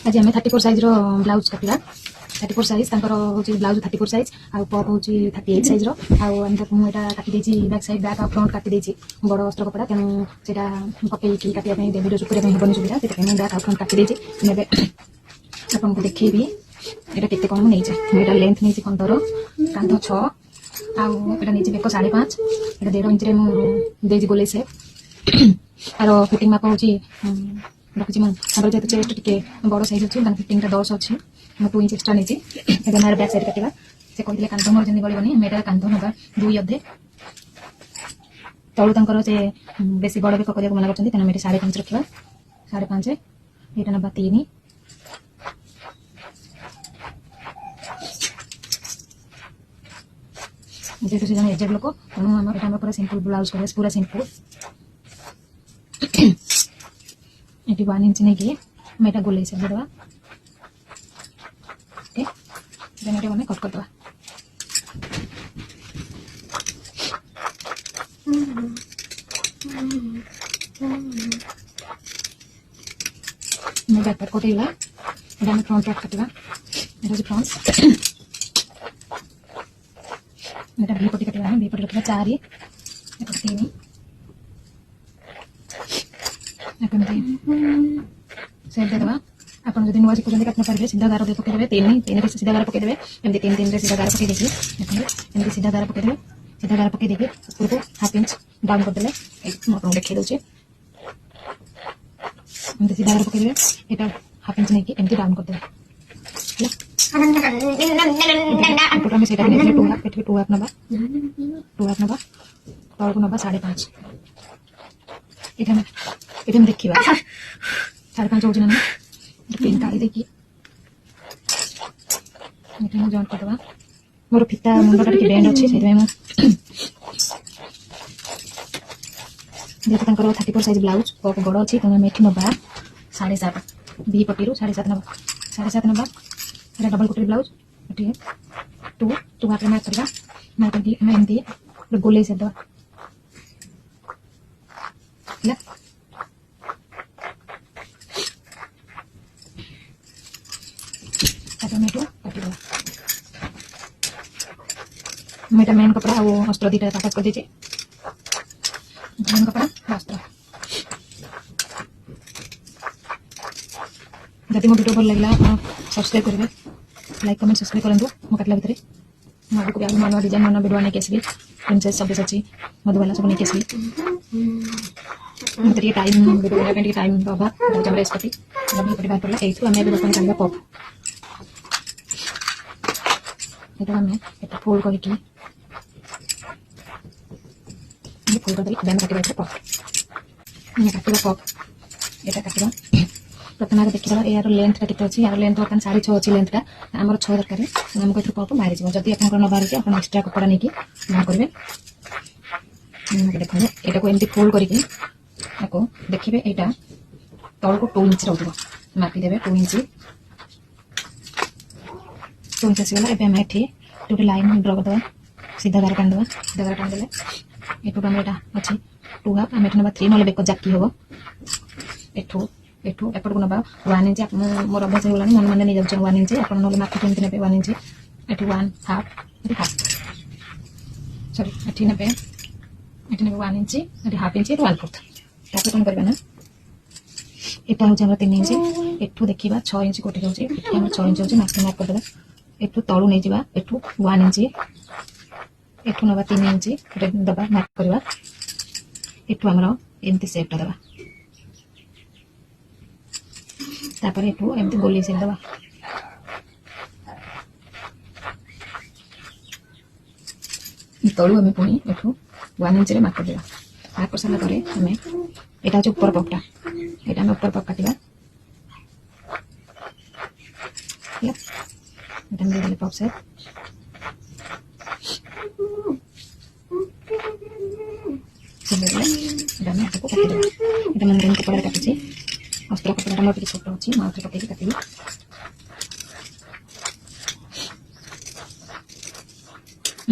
आज आम 34 size blouse काटा 34 साइज ब्लाउज 34 साइज आ पप हूँ 38 साइज मुझे काटी बैक साइड बैक आ फ्रंट काटी बड़ अस्त्र कपड़ा तेणु से पकईकी काटा भिडियो सुट करने हेनी सुविधा से बैक आ फ्रंट काटी आपको देखी यहाँ के कौन मुझे लेंथ नहीं 15 कांध 6 आटा नहीं बेक 5.5 ये 1.5 इंच मुझे गोले से तार फिटिंग माप हूँ रखी मुझे जेहतु चेस्ट टे बड़ साइज अच्छी फिटिंग 10 अच्छी मैं 2 इंच एक्सट्रा नहीं मार बैक साइड काटा से कहते कांध मोर जमी गलनी आम यहाँ कांध ना 2 अधे तलू तर से बेसी बड़ बेक करने मना करते तेनाली 5.5 रखा 5.5 यहाँ ना 3 जेहतु से जन एजेड लोक तेणु आम यहाँ पूरा सिंपल ब्लाउज कर पूरा सिंपल ये 1 इंच नहीं कि मैं गोले से देवा ओके मैंने कट करदे मैं बैक पार्ट कटेगा ये फ्रंट पार्ट काटा ये फ्रंट ये भी पटी काटा भी पटी रखा 4 3 सेट देवा आप नुआ शिखुं काटना पारे सीधा गार पकईदे 3 पीस सीधा गार पकईदे एमती 3 सीधा गार पकई देखिए सीधा गार पकईदे सीधा गार पकई देखिए ऊपर को 1/2 इंच डाउन करदे आपको देखिए दूसरे एमती सीधा गार पकईदे यहाँ 1/2 इंच नहीं एमती डाउन करदे टू हाफ नवा तल को नवा 5.5 ये देखा 5.5 हो पेन काढ़ी देखिए जॉइंट करदे मोर फिता मुंडा टे बेंड अच्छे से जेहतु 34 साइज ब्लाउज पप बड़ अच्छी तेनाली ये नवा 7.5 बी पटी 7.5 नवा 7.5 नवा ये डबल कुटी ब्लाउज ये 2 हाथ मार्क करवा मार्क करके एमती गोले से दवा मैं मेन कपड़ा वो अस्त्र 2टा पार्ट कर दीजिए मेन कपड़ा अस्त्र जब मो वीडियो भल लगे आप सब्सक्राइब करेंगे लाइक कमेंट सब्सक्राइब करूँ मो काटला भितर आगे को भी नुआ नुआ डिजाइन नुआ वीडियो नहीं आसबि प्रिंसेस सब अच्छी मधुबाला सब नहीं आसबि मतलब टाइम वीडियो बनाने टाइम अभाव रेस्ट पटी बाहर पड़ा यू आम बर्तमान काढ़ा पप ये आम फोल्ड करके फोल्ड करदे आम काटा पप काटा पप यहाँ काटा प्रथम आगे देखा यार लेंथ के अच्छी यार लेंथ बर्तमान 6.5 अच्छी लेंथटा आम 6 दरकार आमको ये पप बाहरी जाए जदि आप न बाहर आप एक्सट्रा कपड़ा नहीं बाहर करेंगे देखो यहाँ को एमती फोल्ड करके आपको देखिए यहाँ तल को 2 इंच रोक मापिदेवे 2 इंच आसगला एवं आम ये गोटे लाइन ड्र करदे सीधा गार टाणीदे सीधा गार टाणीदे ये आम यहाँ अच्छी 2 हाफ आम ना 3 ना बेक जाकी हम एठू एपट को ना 1 इंच मोर अभ्यास होगा मन मैंने नहीं जाऊँ 1 इंच आप मार्केट एमती ने 1 इंच ये 1 हाफ सॉरी ये ने 1 इंच ये 1/2 इंच 1/4 तापर कौन करना यहाँ हूँ 3 इंच एठू देखा 6 इंच कटि जाऊँगी 6 इंच हो मार्क करदे एठू तलू नहीं जावा एठू 1 इंच एठू नवा 3 इंच दबा मार्क करवा एठू आमर एमती सेपटा दबा तापर एठू एमती गोली सेप दबा तलू आम पुणी एठू 1 इंच मार्क कर देवा मार्क कर सारा आम यहाँ हूँ ऊपर पपटा यहाँ आम ऊपर पप काटा देदेले पप सेप काटिदेवा ये मैंने मेन कपड़ा काटी अस्त्र कपड़ा मोटे छोट अच्छी मुझे पकई काटी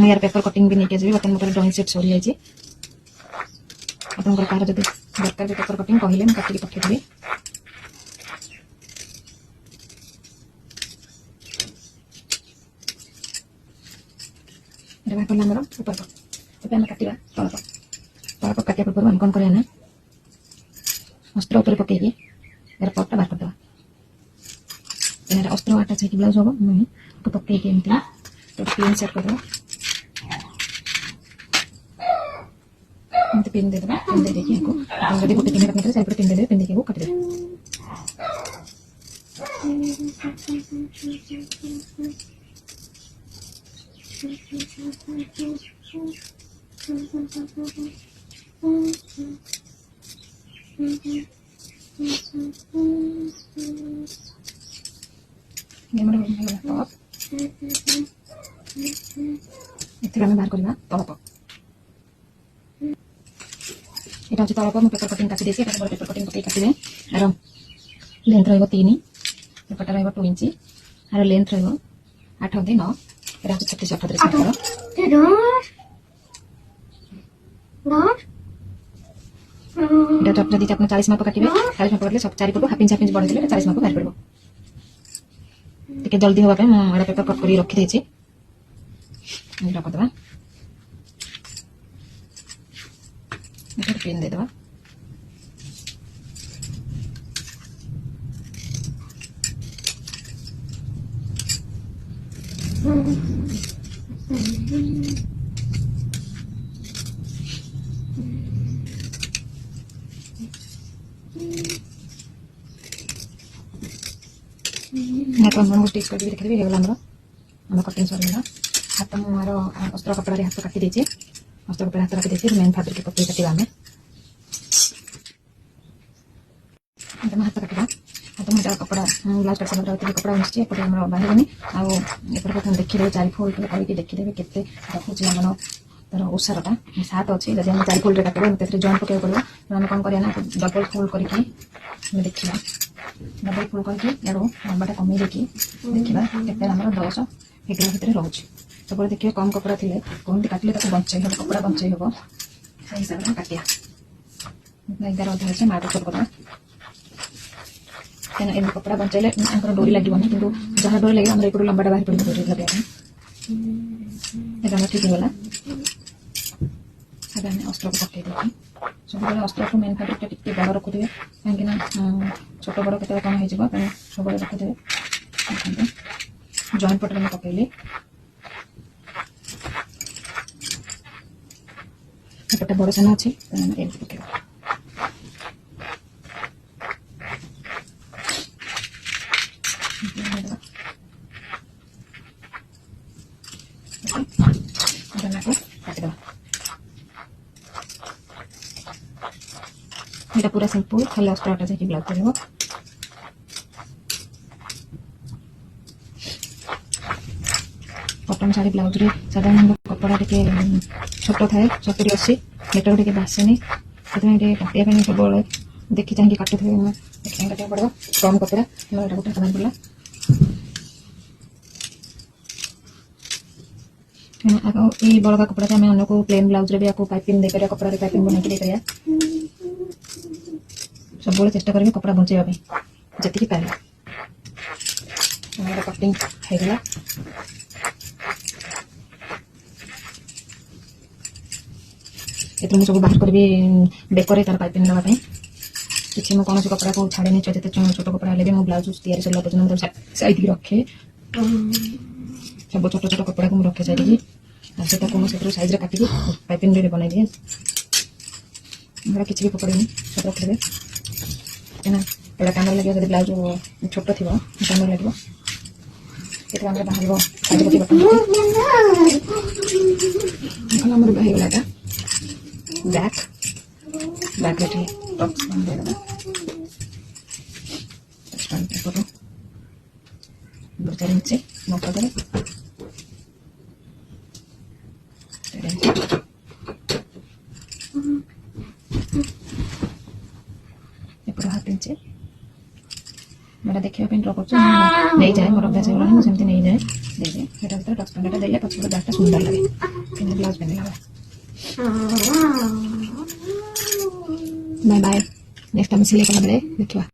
यार पेपर कटिंग भी नहीं आसबि बर्तमान मोटर ड्रॉइंग सेट सरी जाइए आप कह दरकार पेपर कटिंग कहले काटिक पठेदेवी এটা বাহার করলে আমার উপর পট এবার আমি কাটিবা তল পট কাটিয়া পূর্ব আমি কম করে না অস্ত্র উপরে পকাইকি এর পটটা বাহার করদেবা এর অস্ত্র আটা চাইকি ব্লাউজ হব আমি পকাইকি এমতি তো পিন সেট করদেবা এমতি পিন দেদেবা পিন দিয়ে দেখি আকু আপনি যদি গোটে পিন কাটতে চাইলে পিন দেদেবে পিন দিয়ে কাটি দেবে টপ এতে আমি বাহার করিবা তলপ এটা হচ্ছে তলপ মু পেপার কটিং কাটি দিয়েছি এটা বড় পেপার কটিং পকাই কাটিবে আর লেন্থ রহব 3 পেপারটা রহব 2 ইঞ্চি আর লেন্থ রহব 8 অবধি 9 এটা হচ্ছে 36 এটা টপ যদি আপনি 40 মাপ কাটিবে 40 মাপ কাটলে সব চারিপটু হাফ ইঞ্চ বড় দিলে 40 মাপ বাহার করব ଟିକେ ଜଲ୍ଦି ହେବା ପାଇଁ ମୁଁ ଏଇଟା ପେପର କଟ୍ କରି ରଖିଦେଇଛି ଏଇଟା କରିଦେବା ଏଇଟା ପିନ୍ ଦେଇଦେବା स्टिच कर देखिए देखा कटिंग सर हाथ मोर अस्त्र कपड़ा हाथ काटी देचे अस्त्र कपड़ा हाथ काटी देचे मेन फैब्रिक पकड़ काटिबा हमें हाथ काटिबा हाथ मोटा कपड़ा ब्लाउज काट सारा कपड़ा उठी एपटे आम बाहरनी आपर देखिए 4 फोल्ड करके देखिदेवे केते रखुची आम तार ओसारटा 7 अच्छी जब आम 4 फोल्ड काटिबा जॉइंट पकड़ पड़ो तो आम कौन करा डबल फोल्ड करके देखा डबल फोल्ड करके यार लंबाटा कमे देखी देखा केते आम 10 11 भितर रोचे सब देखिए कम कपड़ा थी कमती काटिले बंचाई हम कपड़ा बंचाई हम से हिसाब से काटिया 11 अधा अच्छे मार्क कर कहीं कपड़ा बंचाइले डोरी लगे कि जहाँ डोरी लगे एपट लंबाटा बाहर पड़े डोरी लगे ठीक होगा अस्त्र को पकड़ देखी सब अस्त्र को मेन फैब्रिक टी बड़ रखुवे कहीं छोट बड़ के कौन हो सब रखुवे जॉइंट पटे मैं पकईली एपटे बड़ साना अच्छी पकड़ा এটা পুরা সিম্পল খালি अस्त्रटा से ब्लाउज कर कटन साड़ी ब्लाउज रे साधारण कपड़ा टे छोट थाए 70-80 लेटर टे बासेनी काटिया सब देखी चाहिए काटुथे काटिया पड़ो कम कपड़ा गोटे सामान पड़ा ये बड़का कपड़ा से अन्य को प्लेन ब्लाउज रे भी पाइपिंग दे करिया कपड़ा रे पाइपिंग बना के दे करिया सब चेष्टा करेंगे कपड़ा बचाइबा जी पारे कटिंग होगा ये सब बाहर करी बेकर तार पाइपिंग देवाई किसी मुझे कौन कपड़ा को छाड़े जिते छोट कपड़ा हेल्ले भी ब्लाउज तैयारी सरला पर्यटन साइड रखे सब छोट छोट कपड़ा को रखे साइड की से साइज काटिक पाइपिंग बनाई दिए किसी भी पकड़े सब रखिदे एटा कांड लगे जब ब्लाउज छोट थी कांड लगे ये बाहर बाहरगला बैक बैक टॉप देदेगा 4 इंच मोटा दे हाथ इंच मेरा देखा ड्र कर नहीं जाए मोर अभ्यास हो सेमती नहीं जाए दे जाए टच पेंटा देले पछे बैगटा सुंदर लगे ब्लाउज पहन बाय बाय नेक्स्ट टाइम सिलाई कला बेले देखिबा।